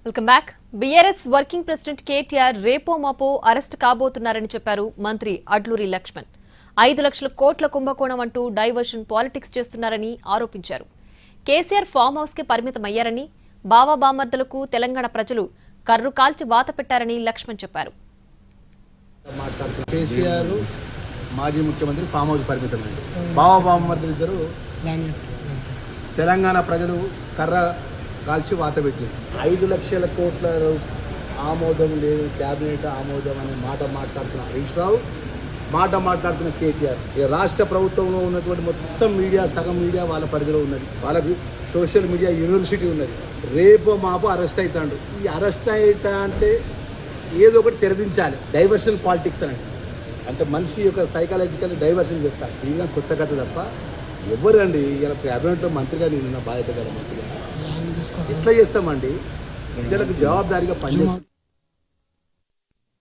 Welcome back. BRS working president KTR రేపో మాపో arrest కాబోతున్నారని చెప్పారు మంత్రి అడ్లూరి లక్ష్మణ్. 5 లక్షల కోట్ల కుంభకోణం అంటూ డైవర్షన్ పాలిటిక్స్ చేస్తున్నారని ఆరోపించారు. కేసీఆర్ ఫామ్ హౌస్ కే పరిమితమయ్యారని, బావా బామర్దులకు తెలంగాణ ప్రజలు కర్రు కాల్చి వాత పెట్టారని లక్ష్మణ్ చెప్పారు. కేసీఆర్ మాజీ ముఖ్యమంత్రి ఫామ్ హౌస్ పరిమితమైంది. బావా బామర్దులు ఇద్దరు తెలంగాణ ప్రజలు కర్ర కాల్చి వాత పెట్టింది. 5 లక్షల కోట్ల ఆమోదం లేదు, క్యాబినెట్ ఆమోదం అనే మాట మాట్లాడుతున్న హరీష్ రావు, మాట మాట్లాడుతున్న కేటీఆర్. ఈ రాష్ట్ర ప్రభుత్వంలో ఉన్నటువంటి మొత్తం మీడియా, సగం మీడియా వాళ్ళ పరిధిలో ఉన్నది. వాళ్ళకి సోషల్ మీడియా యూనివర్సిటీ ఉన్నది. రేపో మాపో అరెస్ట్ అవుతాడు. ఈ అరెస్ట్ అవుతా అంటే ఏదో ఒకటి తెరదించాలి. డైవర్షన్ పాలిటిక్స్ అంటే మనిషి యొక్క సైకాలజికల్ డైవర్షన్ చేస్తారు. ఇది కొత్త కథ తప్ప ఎవరండి ఇలా క్యాబినెట్లో మంత్రిగా నేను బాధ్యత కదా మంత్రిగా ఎట్లా చేస్తామండి? ప్రజలకు జవాబుదారీగా పనిచేస్తాం.